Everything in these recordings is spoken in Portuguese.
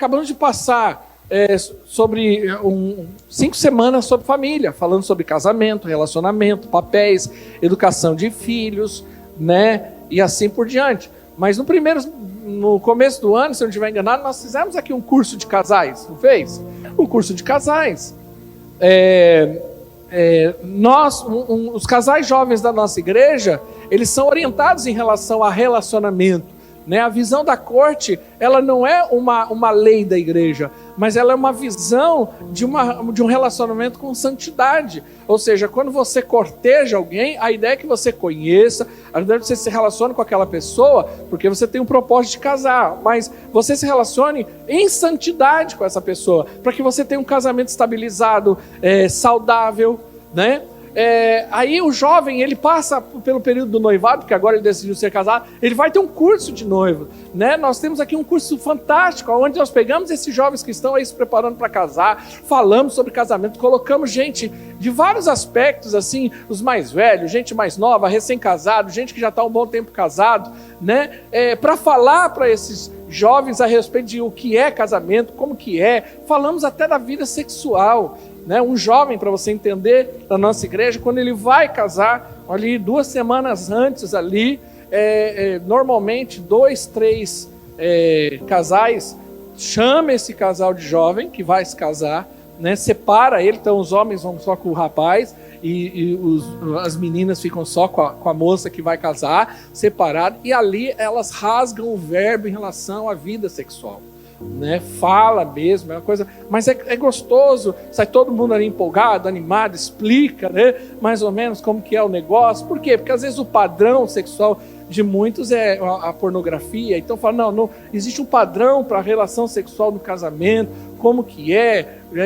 acabamos de passar sobre 5 semanas sobre família, falando sobre casamento, relacionamento, papéis, educação de filhos, né? E assim por diante. Mas no começo do ano, se eu não estiver enganado, nós fizemos aqui um curso de casais, não fez? Um curso de casais. Os casais jovens da nossa igreja, eles são orientados em relação a relacionamento. Né? A visão da corte, ela não é uma lei da igreja, mas ela é uma visão de um relacionamento com santidade. Ou seja, quando você corteja alguém, a ideia é que você conheça, a ideia é que você se relacione com aquela pessoa, porque você tem um propósito de casar, mas você se relacione em santidade com essa pessoa, para que você tenha um casamento estabilizado, saudável, né? Aí o jovem, ele passa pelo período do noivado, porque agora ele decidiu ser casado, ele vai ter um curso de noivo, né? Nós temos aqui um curso fantástico, onde nós pegamos esses jovens que estão aí se preparando para casar, falamos sobre casamento, colocamos gente de vários aspectos, assim, os mais velhos, gente mais nova, recém-casado, gente que já está um bom tempo casado, né? Para falar para esses jovens a respeito de o que é casamento, como que falamos até da vida sexual, né? Um jovem, para você entender, da nossa igreja, quando ele vai casar, ali 2 semanas antes ali, normalmente 2, 3 casais, chama esse casal de jovem que vai se casar, né? Separa ele, então os homens vão só com o rapaz e as meninas ficam só com a moça que vai casar, separado, e ali elas rasgam o verbo em relação à vida sexual. Né? Fala mesmo, é uma coisa, mas é gostoso, sai todo mundo ali empolgado, animado, explica, né? Mais ou menos como que é o negócio. Por quê? Porque às vezes o padrão sexual de muitos é a pornografia, então fala, não existe um padrão para a relação sexual no casamento, como que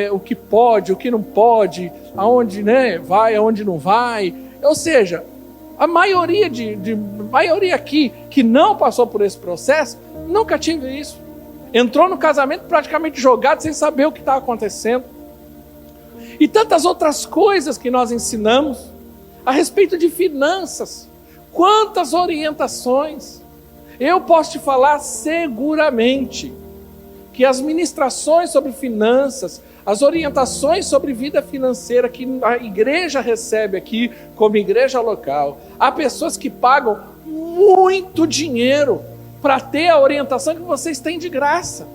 o que pode, o que não pode, aonde, né, vai, aonde não vai. Ou seja, a maioria maioria aqui que não passou por esse processo nunca tive isso. Entrou no casamento praticamente jogado, sem saber o que está acontecendo. E tantas outras coisas que nós ensinamos a respeito de finanças. Quantas orientações. Eu posso te falar seguramente que as ministrações sobre finanças, as orientações sobre vida financeira que a igreja recebe aqui como igreja local, há pessoas que pagam muito dinheiro para ter a orientação que vocês têm de graça.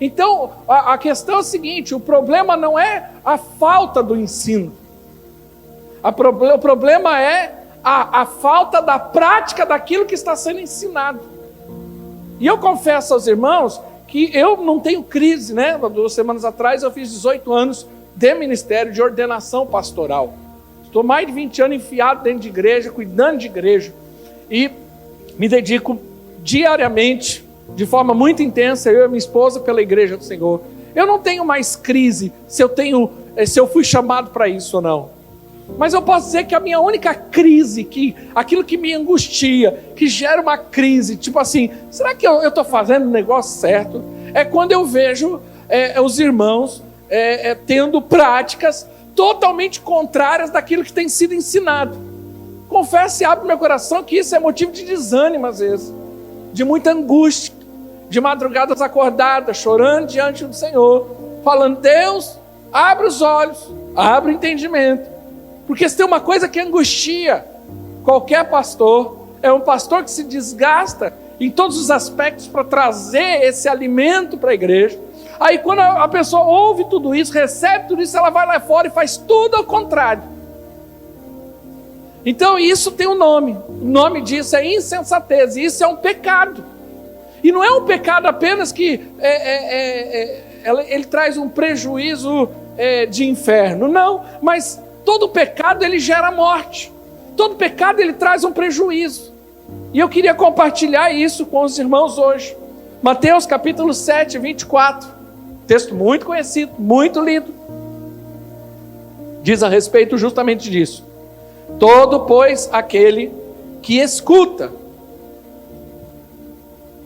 Então, a questão é o seguinte, o problema não é a falta do ensino. O problema é a falta da prática daquilo que está sendo ensinado. E eu confesso aos irmãos que eu não tenho crise, né? 2 semanas atrás eu fiz 18 anos de ministério, de ordenação pastoral. Estou mais de 20 anos enfiado dentro de igreja, cuidando de igreja. E me dedico diariamente, de forma muito intensa, eu e minha esposa, pela igreja do Senhor. Eu não tenho mais crise se eu fui chamado para isso ou não. Mas eu posso dizer que a minha única crise, aquilo que me angustia, que gera uma crise, tipo assim, será que eu estou fazendo o negócio certo? É quando eu vejo os irmãos tendo práticas totalmente contrárias daquilo que tem sido ensinado. Confesso e abro meu coração que isso é motivo de desânimo às vezes, de muita angústia, de madrugadas acordadas, chorando diante do Senhor, falando, Deus, abre os olhos, abre o entendimento, porque se tem uma coisa que angustia qualquer pastor, é um pastor que se desgasta em todos os aspectos para trazer esse alimento para a igreja. Aí quando a pessoa ouve tudo isso, recebe tudo isso, ela vai lá fora e faz tudo ao contrário. Então isso tem um nome, o nome disso é insensatez, e isso é um pecado. E não é um pecado apenas que ele traz um prejuízo de inferno, não, mas todo pecado ele gera morte, todo pecado ele traz um prejuízo. E eu queria compartilhar isso com os irmãos hoje. Mateus capítulo 7, 24, texto muito conhecido, muito lido, diz a respeito justamente disso. Todo, pois, aquele que escuta,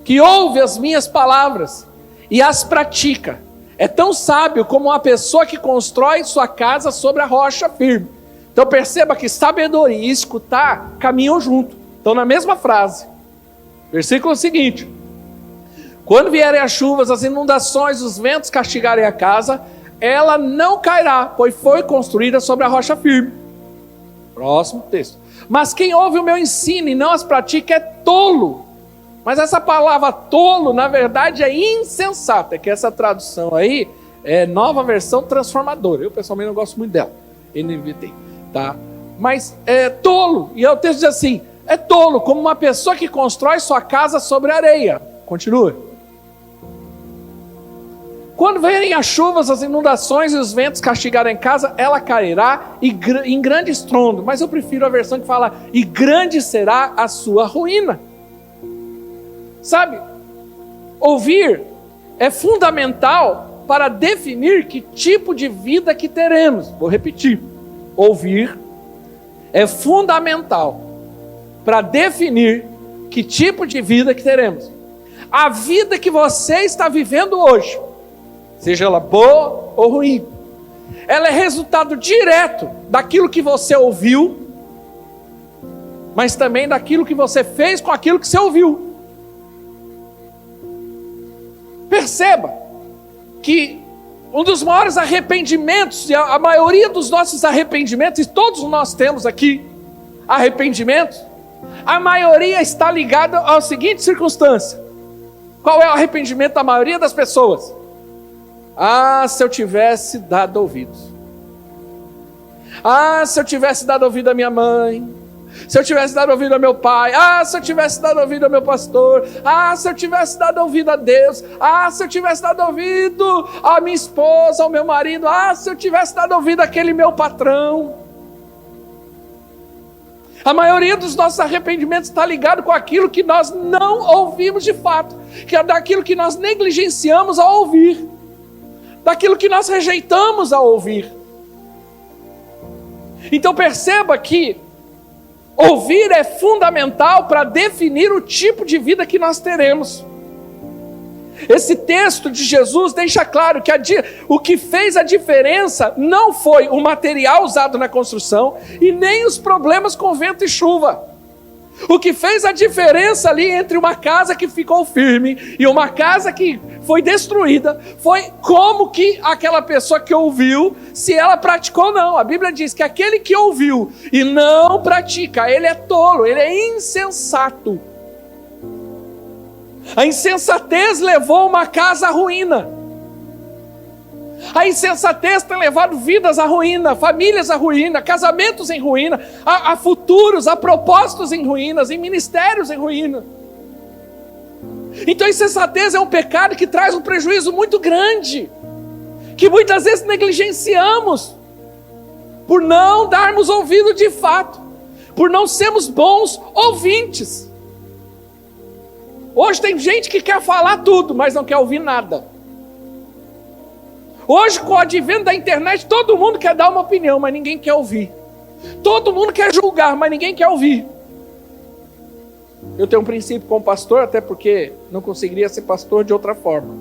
que ouve as minhas palavras e as pratica, é tão sábio como uma pessoa que constrói sua casa sobre a rocha firme. Então perceba que sabedoria e escutar caminham junto. Então na mesma frase, versículo seguinte, Quando vierem as chuvas, as inundações, os ventos castigarem a casa, ela não cairá, pois foi construída sobre a rocha firme. Próximo texto. Mas quem ouve o meu ensino e não as pratica é tolo. Mas essa palavra tolo, na verdade, é insensata. É que essa tradução aí é Nova Versão Transformadora. Eu, pessoalmente, não gosto muito dela. NVT, tá? Mas é tolo. E o texto diz assim, é tolo, como uma pessoa que constrói sua casa sobre areia. Continua. Quando vierem as chuvas, as inundações e os ventos castigarem a casa, ela cairá em grande estrondo. Mas eu prefiro a versão que fala, e grande será a sua ruína. Sabe, ouvir é fundamental para definir que tipo de vida que teremos. Vou repetir. Ouvir é fundamental para definir que tipo de vida que teremos. A vida que você está vivendo hoje, seja ela boa ou ruim, ela é resultado direto daquilo que você ouviu, mas também daquilo que você fez com aquilo que você ouviu. Perceba que um dos maiores arrependimentos, e a maioria dos nossos arrependimentos, e todos nós temos aqui arrependimentos, a maioria está ligada à seguinte circunstância. Qual é o arrependimento da maioria das pessoas? Ah, se eu tivesse dado ouvidos. Ah, se eu tivesse dado ouvido à minha mãe. Se eu tivesse dado ouvido ao meu pai. Ah, se eu tivesse dado ouvido ao meu pastor. Ah, se eu tivesse dado ouvido a Deus. Ah, se eu tivesse dado ouvido à minha esposa, ao meu marido. Ah, se eu tivesse dado ouvido àquele meu patrão. A maioria dos nossos arrependimentos está ligado com aquilo que nós não ouvimos de fato, que é daquilo que nós negligenciamos ao ouvir, daquilo que nós rejeitamos ao ouvir. Então perceba que ouvir é fundamental para definir o tipo de vida que nós teremos. Esse texto de Jesus deixa claro que o que fez a diferença não foi o material usado na construção e nem os problemas com vento e chuva. O que fez a diferença ali entre uma casa que ficou firme e uma casa que foi destruída foi como que aquela pessoa que ouviu, se ela praticou ou não. A Bíblia diz que aquele que ouviu e não pratica, ele é tolo, ele é insensato. A insensatez levou uma casa à ruína. A insensatez tem levado vidas à ruína, famílias à ruína, casamentos em ruína, a futuros, a propósitos em ruínas, em ministérios em ruína. Então a insensatez é um pecado que traz um prejuízo muito grande, que muitas vezes negligenciamos, por não darmos ouvido de fato, por não sermos bons ouvintes. Hoje tem gente que quer falar tudo, mas não quer ouvir nada. Hoje, com o advento da internet, todo mundo quer dar uma opinião, mas ninguém quer ouvir. Todo mundo quer julgar, mas ninguém quer ouvir. Eu tenho um princípio como pastor, até porque não conseguiria ser pastor de outra forma.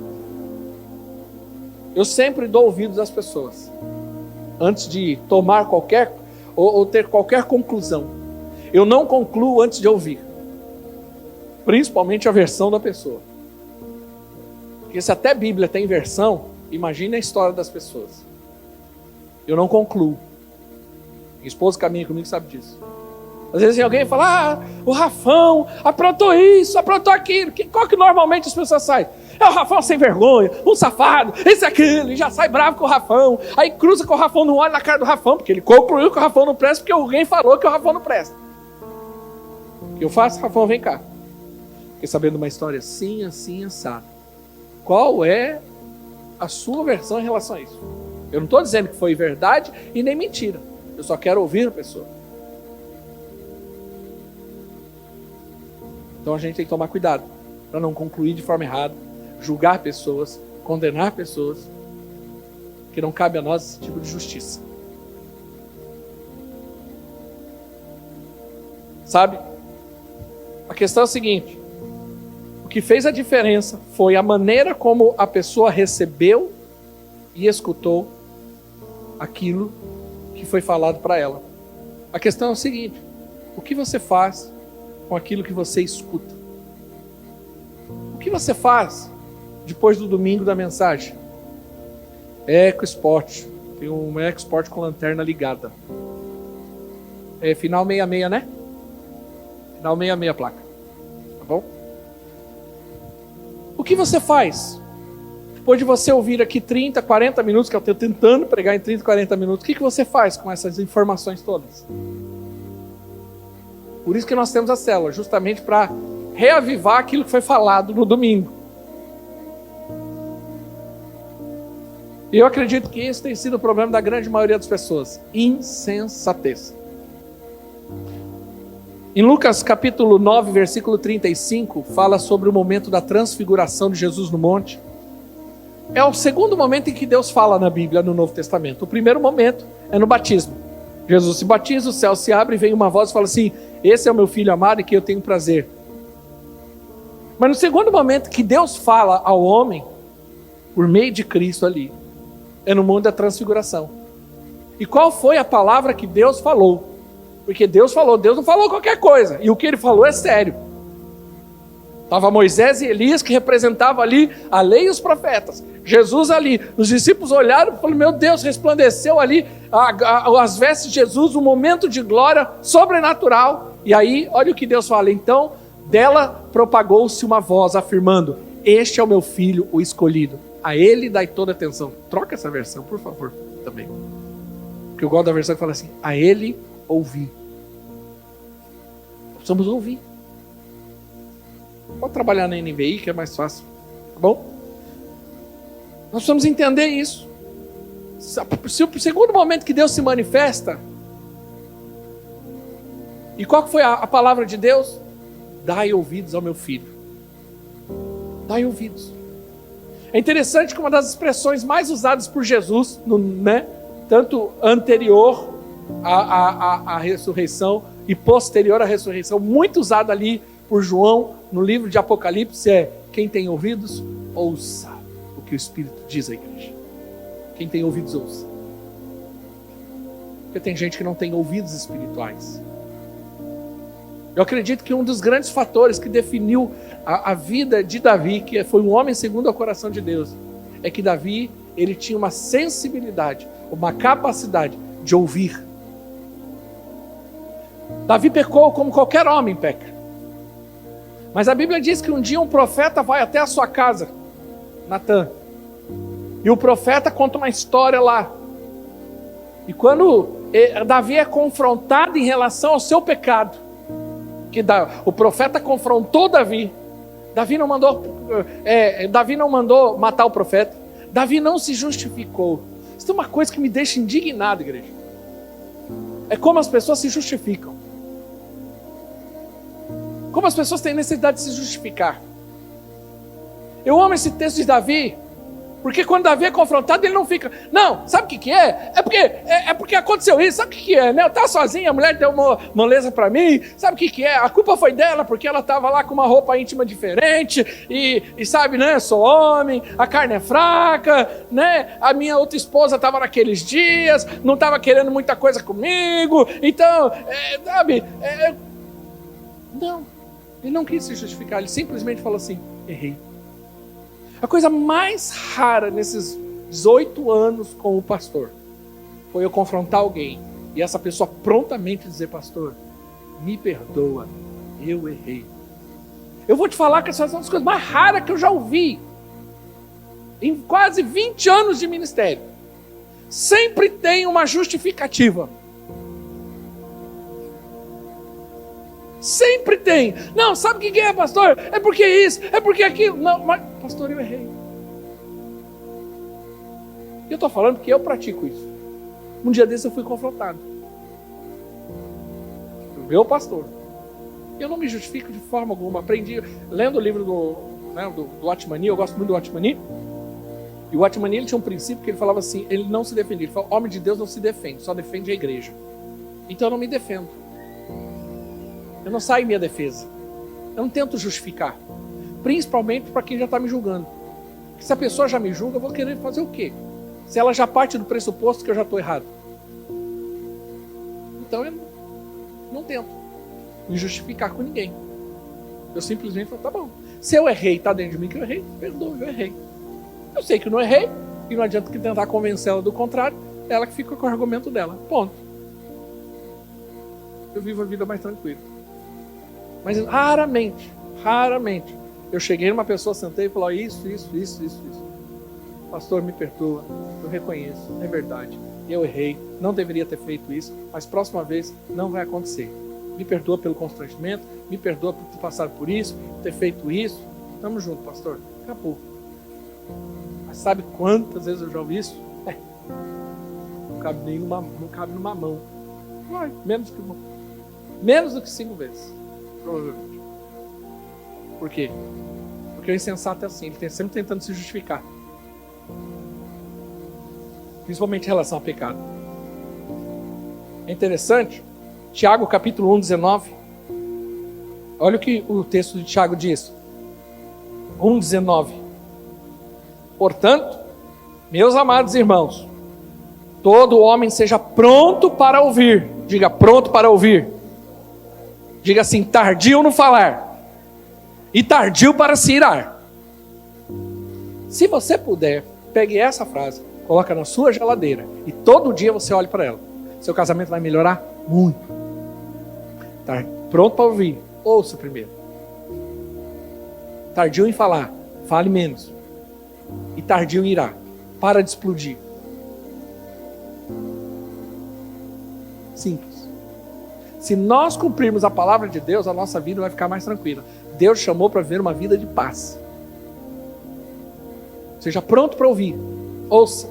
Eu sempre dou ouvidos às pessoas, antes de tomar qualquer, ou ter qualquer conclusão. Eu não concluo antes de ouvir. Principalmente a versão da pessoa. Porque se até a Bíblia tem versão, imagine a história das pessoas. Eu não concluo. Minha esposa caminha comigo, sabe disso. Às vezes alguém fala, o Rafão aprontou isso, aprontou aquilo. Qual que normalmente as pessoas saem? É o Rafão sem vergonha, um safado, esse aquilo, e já sai bravo com o Rafão. Aí cruza com o Rafão, não olha na cara do Rafão, porque ele concluiu que o Rafão não presta, porque alguém falou que o Rafão não presta. O que eu faço? Rafão, vem cá. Fiquei sabendo uma história assim, assim, assado. Qual é a sua versão em relação a isso? Eu não estou dizendo que foi verdade e nem mentira. Eu só quero ouvir a pessoa. Então a gente tem que tomar cuidado para não concluir de forma errada, julgar pessoas, condenar pessoas, que não cabe a nós esse tipo de justiça. Sabe? A questão é a seguinte: o que fez a diferença foi a maneira como a pessoa recebeu e escutou aquilo que foi falado para ela. A questão é o seguinte: o que você faz com aquilo que você escuta? O que você faz depois do domingo da mensagem? EcoSport. Tem um EcoSport com lanterna ligada. É final 66, né? Final 66 a placa. Tá bom? O que você faz? Depois de você ouvir aqui 30, 40 minutos, que eu estou tentando pregar em 30, 40 minutos, o que você faz com essas informações todas? Por isso que nós temos a célula, justamente para reavivar aquilo que foi falado no domingo. E eu acredito que esse tem sido o problema da grande maioria das pessoas. Insensatez. Em Lucas capítulo 9, versículo 35, fala sobre o momento da transfiguração de Jesus no monte. É o segundo momento em que Deus fala na Bíblia, no Novo Testamento. O primeiro momento é no batismo. Jesus se batiza, o céu se abre e vem uma voz e fala assim: esse é o meu filho amado em que eu tenho prazer. Mas no segundo momento que Deus fala ao homem, por meio de Cristo ali, é no mundo da transfiguração. E qual foi a palavra que Deus falou? Porque Deus falou, Deus não falou qualquer coisa. E o que ele falou é sério. Estava Moisés e Elias, que representavam ali a lei e os profetas. Jesus ali, os discípulos olharam e falaram: meu Deus, resplandeceu ali as vestes de Jesus, um momento de glória sobrenatural. E aí, olha o que Deus fala: então, dela propagou-se uma voz afirmando: este é o meu filho, o escolhido. A ele dai toda atenção. Troca essa versão, por favor, também. Porque eu gosto da versão que fala assim: a ele ouvir. Precisamos ouvir. Pode trabalhar na NVI, que é mais fácil. Tá bom? Nós precisamos entender isso. Se o segundo momento que Deus se manifesta, e qual foi a palavra de Deus? Dai ouvidos ao meu filho. Dai ouvidos. É interessante que uma das expressões mais usadas por Jesus, tanto anterior à ressurreição e posterior à ressurreição, muito usada ali por João no livro de Apocalipse, é: quem tem ouvidos, ouça o que o Espírito diz à igreja. Quem tem ouvidos, ouça. Porque tem gente que não tem ouvidos espirituais. Eu acredito que um dos grandes fatores que definiu a vida de Davi, que foi um homem segundo o coração de Deus, é que Davi, ele tinha uma sensibilidade, uma capacidade de ouvir. Davi pecou como qualquer homem peca. Mas a Bíblia diz que um dia um profeta vai até a sua casa, Natã, e o profeta conta uma história lá. E quando Davi é confrontado em relação ao seu pecado, que o profeta confrontou Davi, Davi não mandou matar o profeta, Davi não se justificou. Isso é uma coisa que me deixa indignado, igreja. É como as pessoas se justificam. Como as pessoas têm necessidade de se justificar. Eu amo esse texto de Davi, porque quando Davi é confrontado, ele não fica: não, sabe o que é? É porque aconteceu isso, sabe o que é? Eu estava sozinha, a mulher deu uma moleza para mim, sabe o que é? A culpa foi dela, porque ela estava lá com uma roupa íntima diferente, e sabe, sou homem, a carne é fraca, a minha outra esposa estava naqueles dias, não estava querendo muita coisa comigo, então, não, ele não quis se justificar, ele simplesmente falou assim: errei. A coisa mais rara nesses 18 anos como pastor foi eu confrontar alguém e essa pessoa prontamente dizer: pastor, me perdoa, eu errei. Eu vou te falar que essas são as coisas mais raras que eu já ouvi em quase 20 anos de ministério. Sempre tem uma justificativa. Sempre tem. Não, sabe o que é, pastor? É porque isso, é porque aquilo. Não, mas, pastor, eu errei. Eu estou falando porque eu pratico isso. Um dia desse eu fui confrontado. O meu pastor. Eu não me justifico de forma alguma. Aprendi, lendo o livro do Watchmani, eu gosto muito do Watchmani. E o Watchmani, ele tinha um princípio que ele falava assim, ele não se defendia. Ele falava: homem de Deus não se defende, só defende a igreja. Então eu não me defendo. Eu não saio em minha defesa. Eu não tento justificar. Principalmente para quem já está me julgando. Porque se a pessoa já me julga, eu vou querer fazer o quê? Se ela já parte do pressuposto que eu já estou errado. Então eu não tento me justificar com ninguém. Eu simplesmente falo, tá bom. Se eu errei, tá dentro de mim que eu errei, perdoa, eu errei. Eu sei que não errei, e não adianta que tentar convencê-la do contrário, ela que fica com o argumento dela. Ponto. Eu vivo a vida mais tranquila. Mas raramente, eu cheguei numa pessoa, sentei e falei, isso. Pastor, me perdoa, eu reconheço, é verdade. Eu errei, não deveria ter feito isso, mas próxima vez não vai acontecer. Me perdoa pelo constrangimento, me perdoa por ter passado por isso, por ter feito isso. Tamo junto, pastor. Acabou. Mas sabe quantas vezes eu já ouvi isso? Não cabe numa mão. Vai, menos do que 5 vezes, provavelmente. Por quê? Porque o insensato é assim, ele está sempre tentando se justificar. Principalmente em relação ao pecado. É interessante, Tiago capítulo 1, 19. Olha o que o texto de Tiago diz. 1, 19. Portanto, meus amados irmãos, todo homem seja pronto para ouvir. Diga, pronto para ouvir. Diga assim, tardio no falar e tardio para se irar. Se você puder, pegue essa frase, coloca na sua geladeira e todo dia você olhe para ela. Seu casamento vai melhorar muito. Tá pronto para ouvir? Ouça primeiro. Tardio em falar, fale menos. E tardio em irar. Para de explodir. Simples. Se nós cumprirmos a palavra de Deus, a nossa vida vai ficar mais tranquila. Deus chamou para viver uma vida de paz. Seja pronto para ouvir. Ouça.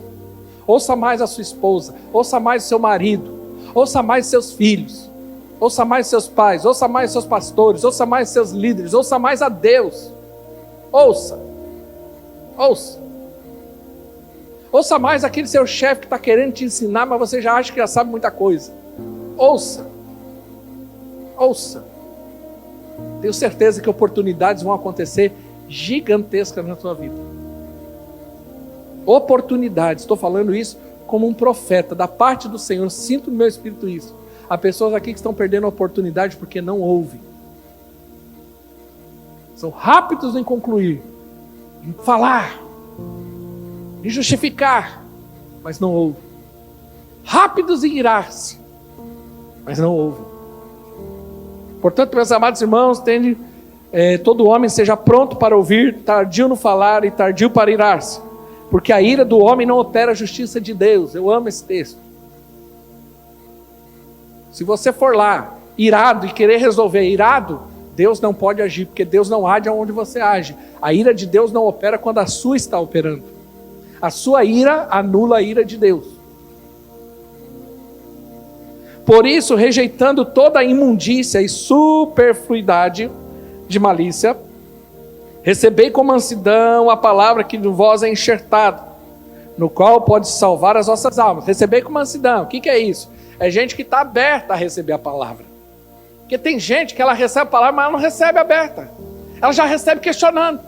Ouça mais a sua esposa. Ouça mais o seu marido. Ouça mais seus filhos. Ouça mais seus pais. Ouça mais seus pastores. Ouça mais seus líderes. Ouça mais a Deus. Ouça. Ouça. Ouça mais aquele seu chefe que está querendo te ensinar, mas você já acha que já sabe muita coisa. Ouça. Ouça. Tenho certeza que oportunidades vão acontecer gigantescas na tua vida. Oportunidades. Estou falando isso como um profeta da parte do Senhor. Sinto no meu espírito isso. Há pessoas aqui que estão perdendo a oportunidade porque não ouvem. São rápidos em concluir, em falar, em justificar, mas não ouvem. Rápidos em irar-se, mas não ouvem. Portanto, meus amados irmãos, todo homem seja pronto para ouvir, tardio no falar e tardio para irar-se, porque a ira do homem não opera a justiça de Deus. Eu amo esse texto. Se você for lá, irado, e querer resolver irado, Deus não pode agir, porque Deus não age onde você age. A ira de Deus não opera quando a sua está operando. A sua ira anula a ira de Deus. Por isso, rejeitando toda a imundícia e superfluidade de malícia, recebei com mansidão a palavra que em vós é enxertada, no qual pode salvar as vossas almas. Recebei com mansidão. O que é isso? É gente que está aberta a receber a palavra. Porque tem gente que ela recebe a palavra, mas ela não recebe aberta. Ela já recebe questionando.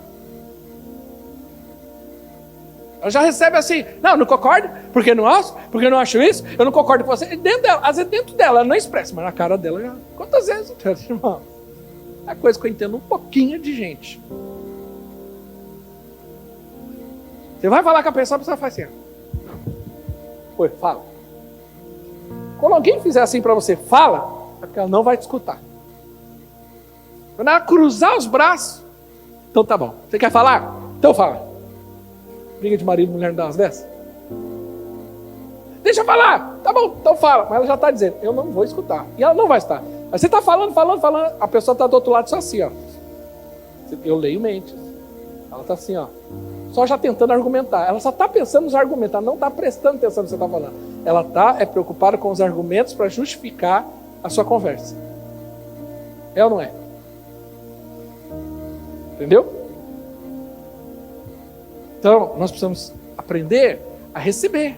Ela já recebe assim, não concordo, porque não acho, porque não acho isso, eu não concordo com você. E dentro dela, às vezes dentro dela, ela não expressa, mas na cara dela já. Quantas vezes, irmão? É a coisa que eu entendo um pouquinho de gente. Você vai falar com a pessoa faz assim. Oi, fala. Quando alguém fizer assim para você, fala, é porque ela não vai te escutar. Quando ela cruzar os braços, então tá bom. Você quer falar? Então fala. Briga de marido e mulher não dá umas dessas? Deixa eu falar. Tá bom, então fala. Mas ela já está dizendo, eu não vou escutar. E ela não vai estar. Aí você está falando. A pessoa está do outro lado só assim, ó. Eu leio mentes. Ela está assim, ó. Só já tentando argumentar. Ela só está pensando nos argumentos. Ela não está prestando atenção no que você está falando. Ela está preocupada com os argumentos para justificar a sua conversa. É ou não é? Entendeu? Então, nós precisamos aprender a receber.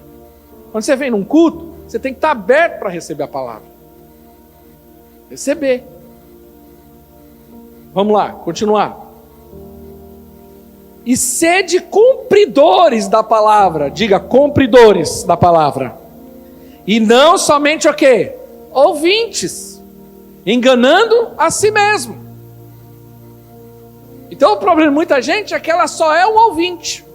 Quando você vem num culto, você tem que estar aberto para receber a palavra. Receber. Vamos lá, continuar. E sede cumpridores da palavra. Diga, cumpridores da palavra. E não somente o quê? Ouvintes. Enganando a si mesmo. Então o problema de muita gente é que ela só é um ouvinte.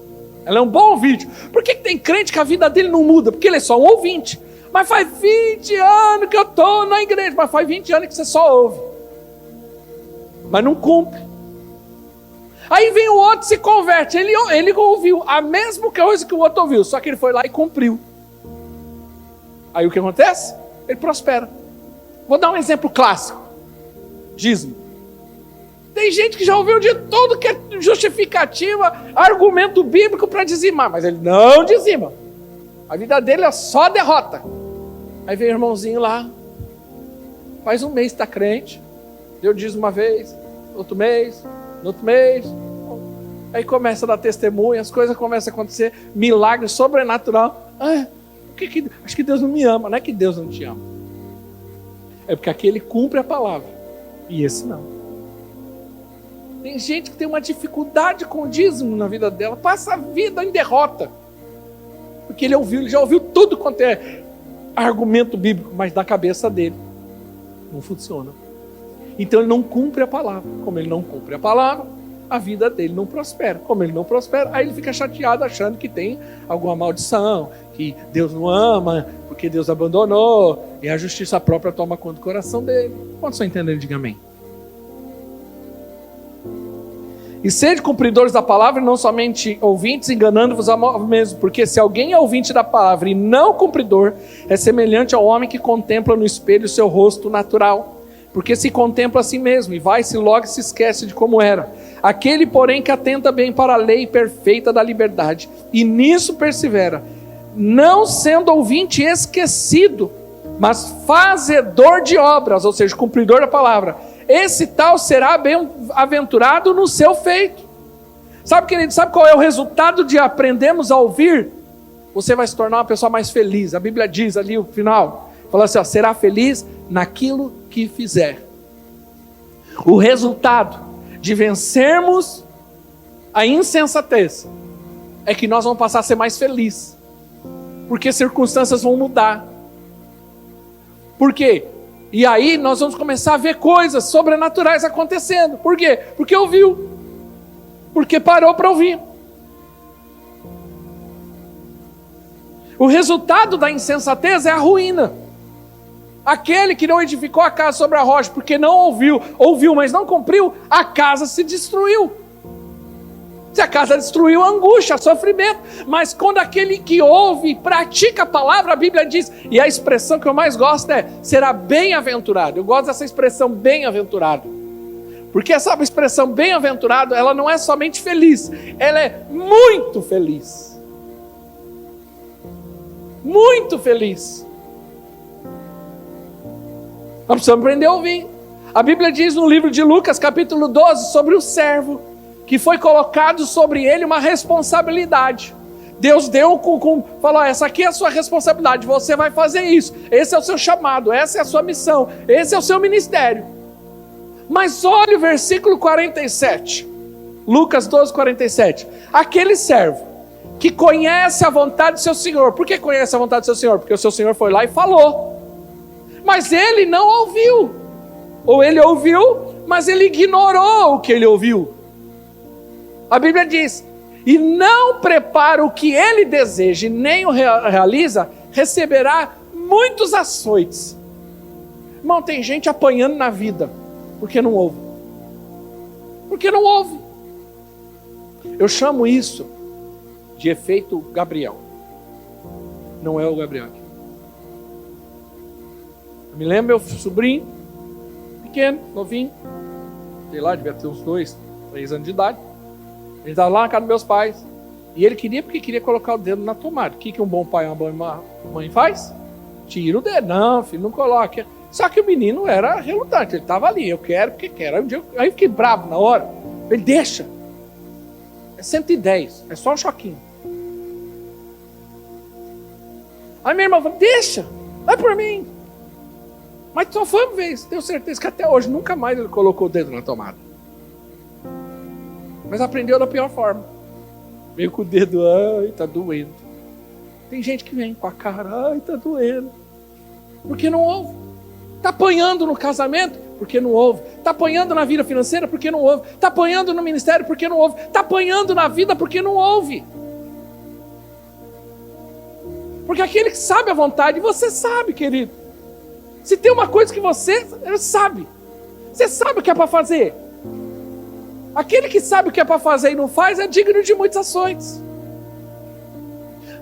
Ela é um bom ouvinte. Por que tem crente que a vida dele não muda? Porque ele é só um ouvinte. Mas faz 20 anos que eu estou na igreja. Mas faz 20 anos que você só ouve. Mas não cumpre. Aí vem o outro e se converte. Ele ouviu a mesma coisa que o outro ouviu. Só que ele foi lá e cumpriu. Aí o que acontece? Ele prospera. Vou dar um exemplo clássico. Dízimo. Tem gente que já ouviu de tudo que é justificativa, argumento bíblico para dizimar, mas ele não dizima. A vida dele é só derrota. Aí vem o irmãozinho lá, faz um mês está crente, deu dízimo uma vez, outro mês, no outro mês. Aí começa a dar testemunho, as coisas começam a acontecer, milagre sobrenatural. Acho que Deus não me ama. Não é que Deus não te ama. É porque aquele cumpre a palavra e esse não. Tem gente que tem uma dificuldade com o dízimo na vida dela, passa a vida em derrota. Porque ele já ouviu tudo quanto é argumento bíblico, mas da cabeça dele não funciona. Então ele não cumpre a palavra. Como ele não cumpre a palavra, a vida dele não prospera. Como ele não prospera, aí ele fica chateado achando que tem alguma maldição, que Deus não ama, porque Deus abandonou, e a justiça própria toma conta do coração dele. Quantos estão entendendo? Diga amém. E sede cumpridores da palavra, não somente ouvintes, enganando-vos a vós mesmos, porque se alguém é ouvinte da palavra e não cumpridor, é semelhante ao homem que contempla no espelho o seu rosto natural, porque se contempla a si mesmo, e vai-se logo e se esquece de como era. Aquele, porém, que atenta bem para a lei perfeita da liberdade, e nisso persevera, não sendo ouvinte esquecido, mas fazedor de obras, ou seja, cumpridor da palavra, esse tal será bem-aventurado no seu feito. Sabe, querido, sabe qual é o resultado de aprendermos a ouvir? Você vai se tornar uma pessoa mais feliz. A Bíblia diz ali no final, fala assim, será feliz naquilo que fizer. O resultado de vencermos a insensatez é que nós vamos passar a ser mais felizes, porque circunstâncias vão mudar. Por quê? E aí nós vamos começar a ver coisas sobrenaturais acontecendo. Por quê? Porque ouviu. Porque parou para ouvir. O resultado da insensatez é a ruína. Aquele que não edificou a casa sobre a rocha, porque não ouviu, mas não cumpriu, a casa se destruiu. Se a casa destruiu, angústia, sofrimento. Mas quando aquele que ouve e pratica a palavra, a Bíblia diz, e a expressão que eu mais gosto é, será bem-aventurado. Eu gosto dessa expressão bem-aventurado. Porque essa expressão bem-aventurado, ela não é somente feliz, ela é muito feliz. Muito feliz. Nós precisamos aprender a ouvir. A Bíblia diz no livro de Lucas, capítulo 12, sobre o servo, que foi colocado sobre ele uma responsabilidade. Deus falou, essa aqui é a sua responsabilidade, você vai fazer isso, esse é o seu chamado, essa é a sua missão, esse é o seu ministério. Mas olha o versículo 47, Lucas 12, 47, aquele servo que conhece a vontade do seu Senhor. Por que conhece a vontade do seu Senhor? Porque o seu Senhor foi lá e falou, mas ele não ouviu, ou ele ouviu, mas ele ignorou o que ele ouviu. A Bíblia diz, e não prepara o que ele deseja, e nem o realiza, receberá muitos açoites. Irmão, tem gente apanhando na vida, porque não ouve. Porque não ouve. Eu chamo isso de efeito Gabriel. Não é o Gabriel aqui. Eu me lembro, meu sobrinho, pequeno, novinho, sei lá, devia ter uns 2, 3 anos de idade. Ele estava lá na casa dos meus pais. E ele queria colocar o dedo na tomada. O que um bom pai e uma boa mãe faz? Tira o dedo. Não, filho, não coloque. Só que o menino era relutante. Ele estava ali, eu quero porque quero. Aí eu fiquei bravo na hora. Ele deixa. É 110, é só um choquinho. Aí minha irmã falou, deixa, vai por mim. Mas só foi uma vez. Tenho certeza que até hoje nunca mais ele colocou o dedo na tomada. Mas aprendeu da pior forma. Veio com o dedo, ai, tá doendo. Tem gente que vem com a cara, ai, tá doendo. Porque não ouve. Tá apanhando no casamento? Porque não ouve. Está apanhando na vida financeira porque não ouve. Está apanhando no ministério porque não ouve. Está apanhando na vida porque não ouve. Porque aquele que sabe a vontade, você sabe, querido. Se tem uma coisa que você sabe. Você sabe o que é para fazer. Aquele que sabe o que é para fazer e não faz é digno de muitas ações.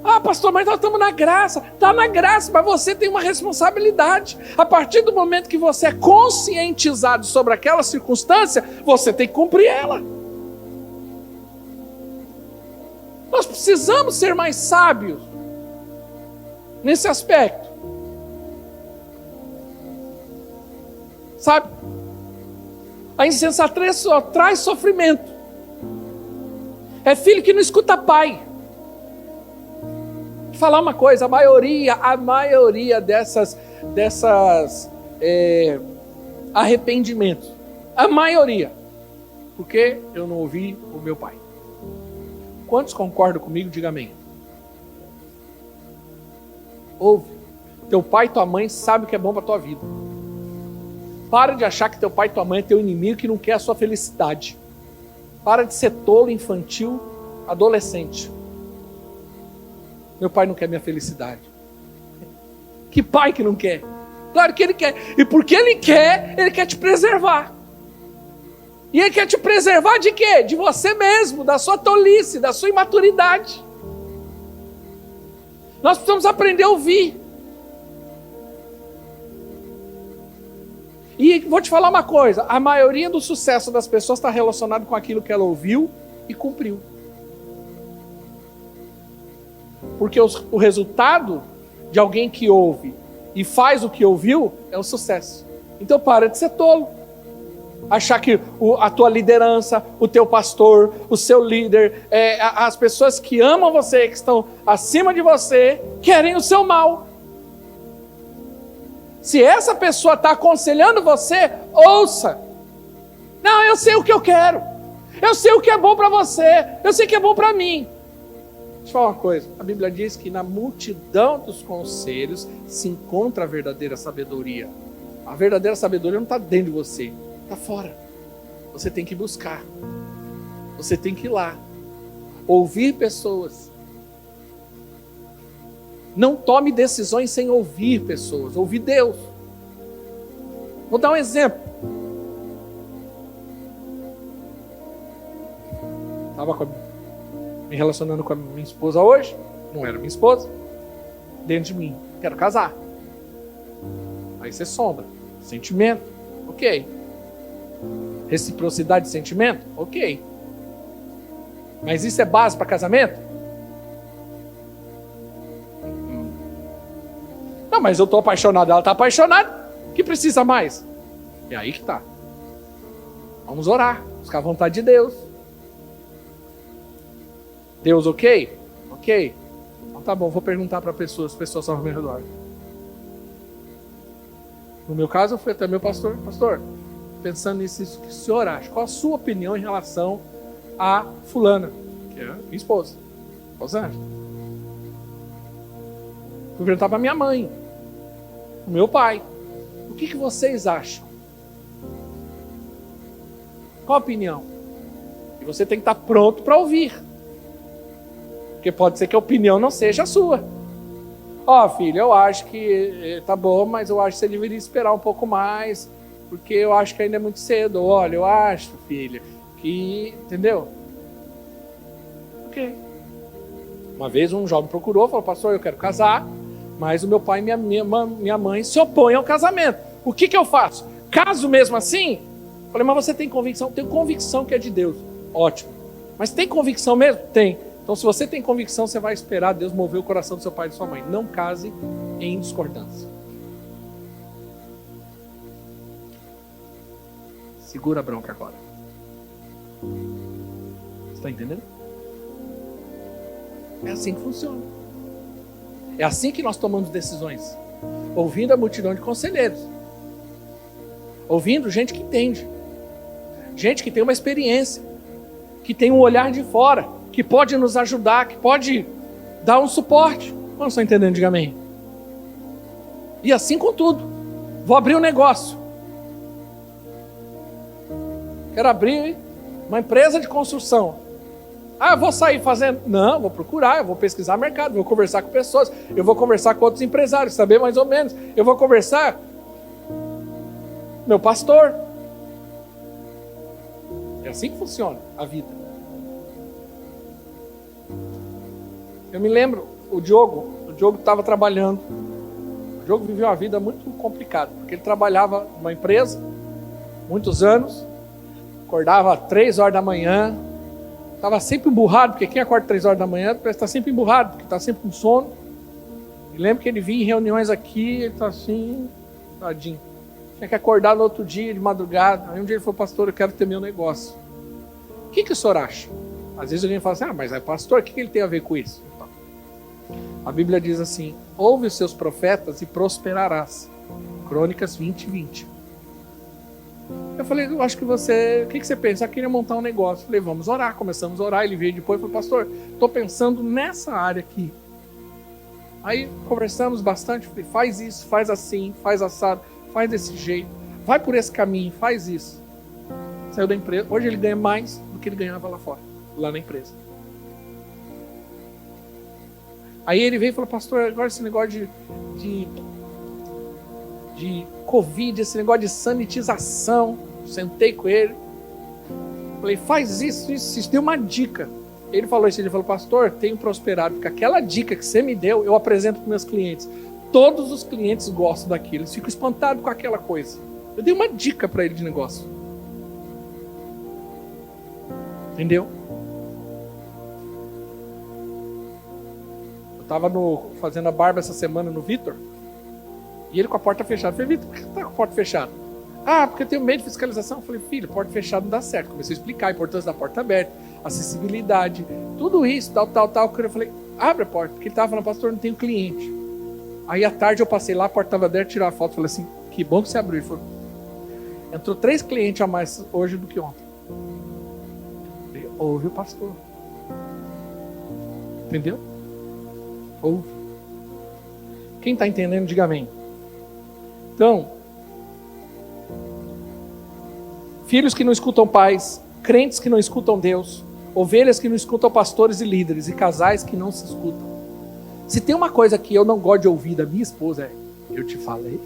Ah, pastor, mas nós estamos na graça. Está na graça, mas você tem uma responsabilidade. A partir do momento que você é conscientizado sobre aquela circunstância, você tem que cumprir ela. Nós precisamos ser mais sábios nesse aspecto. Sabe? A insensatez só traz sofrimento. É filho que não escuta pai. Vou falar uma coisa, a maioria dessas arrependimentos, a maioria, porque eu não ouvi o meu pai. Quantos concordam comigo? Diga amém. Ouve. Teu pai e tua mãe sabem o que é bom para a tua vida. Para de achar que teu pai e tua mãe é teu inimigo que não quer a sua felicidade. Para de ser tolo, infantil, adolescente. Meu pai não quer minha felicidade. Que pai que não quer? Claro que ele quer. E porque ele quer te preservar. E ele quer te preservar de quê? De você mesmo, da sua tolice, da sua imaturidade. Nós precisamos aprender a ouvir. E vou te falar uma coisa, a maioria do sucesso das pessoas está relacionado com aquilo que ela ouviu e cumpriu. Porque o resultado de alguém que ouve e faz o que ouviu é o sucesso. Então para de ser tolo. Achar que a tua liderança, o teu pastor, o seu líder, as pessoas que amam você, que estão acima de você, querem o seu mal. Se essa pessoa está aconselhando você, ouça. Não, eu sei o que eu quero. Eu sei o que é bom para você. Eu sei o que é bom para mim. Deixa eu falar uma coisa. A Bíblia diz que na multidão dos conselhos se encontra a verdadeira sabedoria. A verdadeira sabedoria não está dentro de você. Está fora. Você tem que buscar. Você tem que ir lá. Ouvir pessoas. Não tome decisões sem ouvir pessoas. Ouvir Deus. Vou dar um exemplo. Estava me relacionando com a minha esposa hoje. Não era minha esposa. Dentro de mim. Quero casar. Aí você sonda. Sentimento. Ok. Reciprocidade de sentimento? Ok. Mas isso é base para casamento? Não, mas eu estou apaixonado, ela está apaixonada. O que precisa mais? É aí que está. Vamos orar, buscar a vontade de Deus. Deus, ok? Ok. Então tá bom, vou perguntar para as pessoas ao meu redor. No meu caso, eu fui até meu pastor. Pastor, pensando nisso, o que o senhor acha? Qual a sua opinião em relação a fulana, que é minha esposa, Rosângela? Fui perguntar para minha mãe, o meu pai. O que vocês acham? Qual a opinião? E você tem que estar pronto para ouvir. Porque pode ser que a opinião não seja a sua. Ó, filho, eu acho que tá bom, mas eu acho que você deveria esperar um pouco mais, porque eu acho que ainda é muito cedo. Olha, eu acho, filha, que... Entendeu? Ok. Uma vez um jovem procurou, falou, pastor, eu quero casar, mas o meu pai e minha mãe se opõem ao casamento. O que eu faço? Caso mesmo assim? Falei, mas você tem convicção? Tenho convicção que é de Deus. Ótimo. Mas tem convicção mesmo? Tem. Então se você tem convicção, você vai esperar Deus mover o coração do seu pai e de sua mãe. Não case em discordância. Segura a bronca agora. Você está entendendo? É assim que funciona. É assim que nós tomamos decisões. Ouvindo a multidão de conselheiros. Ouvindo gente que entende. Gente que tem uma experiência. Que tem um olhar de fora. Que pode nos ajudar. Que pode dar um suporte. Não estou entendendo? Diga amém. E assim com tudo. Vou abrir um negócio. Quero abrir uma empresa de construção. Ah, eu vou sair fazendo... Não, vou procurar, eu vou pesquisar mercado, vou conversar com pessoas, eu vou conversar com outros empresários, saber mais ou menos. Eu vou conversar com meu pastor. É assim que funciona a vida. Eu me lembro, o Diogo estava trabalhando. O Diogo viveu uma vida muito complicada, porque ele trabalhava numa empresa, muitos anos, acordava às 3 horas da manhã, estava sempre emburrado, porque quem acorda 3 horas da manhã parece estar sempre emburrado, porque está sempre com sono. Me lembro que ele vinha em reuniões aqui, ele está assim, tadinho. Tinha que acordar no outro dia, de madrugada. Aí um dia ele falou: pastor, eu quero ter meu negócio. O que o senhor acha? Às vezes alguém fala assim: ah, mas é pastor, o que ele tem a ver com isso? Então, a Bíblia diz assim: ouve os seus profetas e prosperarás. Crônicas 20:20. Eu falei: eu acho que você... O que você pensa? Eu queria montar um negócio. Eu falei: vamos orar. Começamos a orar. Ele veio depois e falou: pastor, estou pensando nessa área aqui. Aí conversamos bastante. Falei: faz isso, faz assim, faz assado, faz desse jeito, vai por esse caminho, faz isso. Saiu da empresa. Hoje ele ganha mais do que ele ganhava lá fora, lá na empresa. Aí ele veio e falou: pastor, agora esse negócio de Covid, esse negócio de sanitização. Sentei com ele, falei: faz isso, deu uma dica. Ele falou isso, ele falou: pastor, tenho prosperado, porque aquela dica que você me deu, eu apresento para meus clientes. Todos os clientes gostam daquilo, eles ficam espantados com aquela coisa. Eu dei uma dica para ele de negócio. Entendeu? Eu estava fazendo a barba essa semana no Vitor, e ele com a porta fechada. Eu falei: Vitor, por que você está com a porta fechada? Ah, porque eu tenho medo de fiscalização. Eu falei: filho, porta fechada não dá certo. Comecei a explicar a importância da porta aberta, acessibilidade, tudo isso, tal. Eu falei: abre a porta, porque ele estava falando: pastor, não tenho cliente. Aí à tarde eu passei lá, a porta estava aberta, tirei a foto, falei assim: que bom que você abriu. Ele falou: entrou 3 clientes a mais hoje do que ontem. Eu falei: ouve o pastor. Entendeu? Ouve. Quem está entendendo, diga amém. Então, filhos que não escutam pais, crentes que não escutam Deus, ovelhas que não escutam pastores e líderes, e casais que não se escutam. Se tem uma coisa que eu não gosto de ouvir da minha esposa é: eu te falei.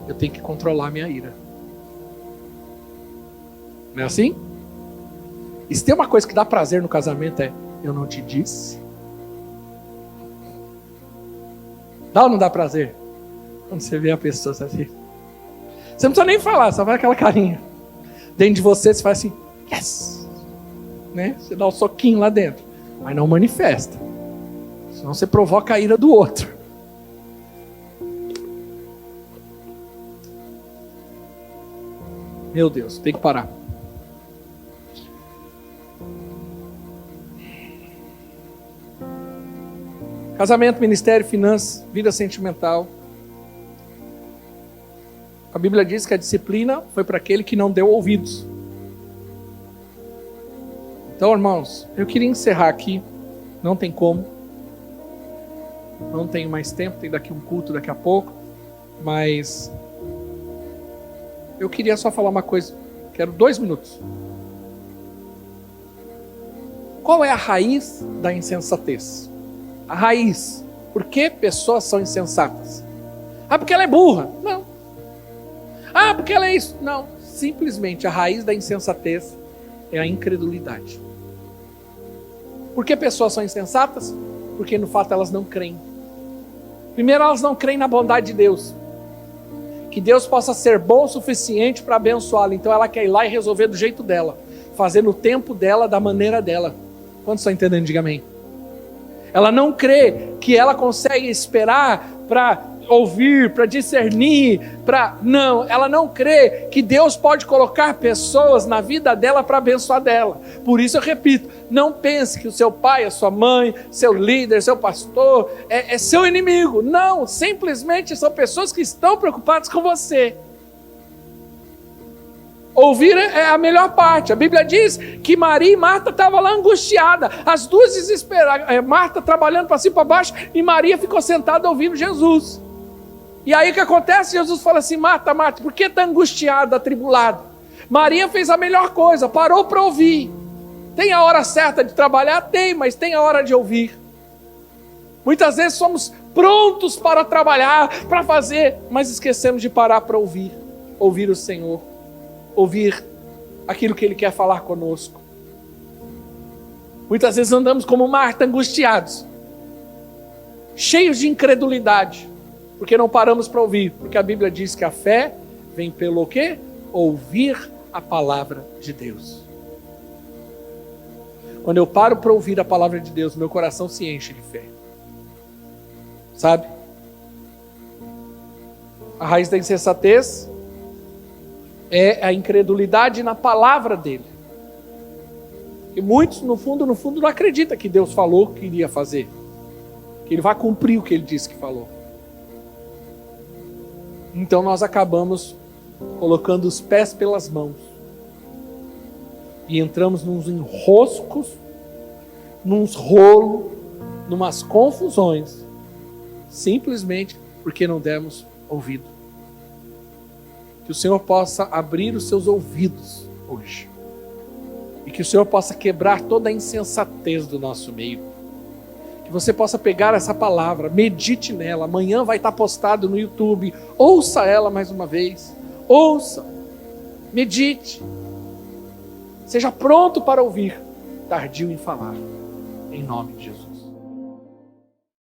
Eu tenho que controlar a minha ira. Não é assim? E se tem uma coisa que dá prazer no casamento é: eu não te disse. Dá ou não dá prazer? Quando você vê a pessoa assim. Você não precisa nem falar, só faz aquela carinha. Dentro de você faz assim: yes! Né? Você dá um soquinho lá dentro, mas não manifesta. Senão você provoca a ira do outro. Meu Deus, tem que parar. Casamento, ministério, finanças, vida sentimental. A Bíblia diz que a disciplina foi para aquele que não deu ouvidos. Então, irmãos, eu queria encerrar aqui. Não tem como. Não tenho mais tempo, tem daqui um culto daqui a pouco. Mas eu queria só falar uma coisa. Quero 2 minutos. Qual é a raiz da insensatez? A raiz. Por que pessoas são insensatas? Ah, porque ela é burra. Não. Ah, porque ela é isso. Não. Simplesmente a raiz da insensatez é a incredulidade. Por que pessoas são insensatas? Porque no fato elas não creem. Primeiro, elas não creem na bondade de Deus. Que Deus possa ser bom o suficiente para abençoá-la. Então ela quer ir lá e resolver do jeito dela. Fazer no tempo dela, da maneira dela. Quantos estão entendendo? Diga amém. Ela não crê que ela consegue esperar para ouvir, para discernir, Não, ela não crê que Deus pode colocar pessoas na vida dela para abençoar dela. Por isso eu repito, não pense que o seu pai, a sua mãe, seu líder, seu pastor é seu inimigo. Não, simplesmente são pessoas que estão preocupadas com você. Ouvir é a melhor parte. A Bíblia diz que Maria e Marta estavam lá angustiadas, as duas desesperadas. Marta trabalhando para cima e para baixo, e Maria ficou sentada ouvindo Jesus. E aí o que acontece? Jesus fala assim: Marta, Marta, por que está angustiada, atribulada? Maria fez a melhor coisa, parou para ouvir. Tem a hora certa de trabalhar? Tem, mas tem a hora de ouvir. Muitas vezes somos prontos para trabalhar, para fazer, mas esquecemos de parar para ouvir. Ouvir o Senhor, ouvir aquilo que Ele quer falar conosco. Muitas vezes andamos como Marta, angustiados, cheios de incredulidade, porque não paramos para ouvir, porque a Bíblia diz que a fé vem pelo quê? Ouvir a palavra de Deus. Quando eu paro para ouvir a palavra de Deus, meu coração se enche de fé. Sabe? A raiz da insensatez é a incredulidade na palavra dele. E muitos, no fundo, não acreditam que Deus falou que iria fazer. Que Ele vai cumprir o que Ele disse que falou. Então nós acabamos colocando os pés pelas mãos. E entramos nos enroscos, nos rolos, numas confusões, simplesmente porque não demos ouvido. Que o Senhor possa abrir os seus ouvidos hoje. E que o Senhor possa quebrar toda a insensatez do nosso meio. Que você possa pegar essa palavra, medite nela. Amanhã vai estar postado no YouTube. Ouça ela mais uma vez. Ouça. Medite. Seja pronto para ouvir, tardio em falar. Em nome de Jesus.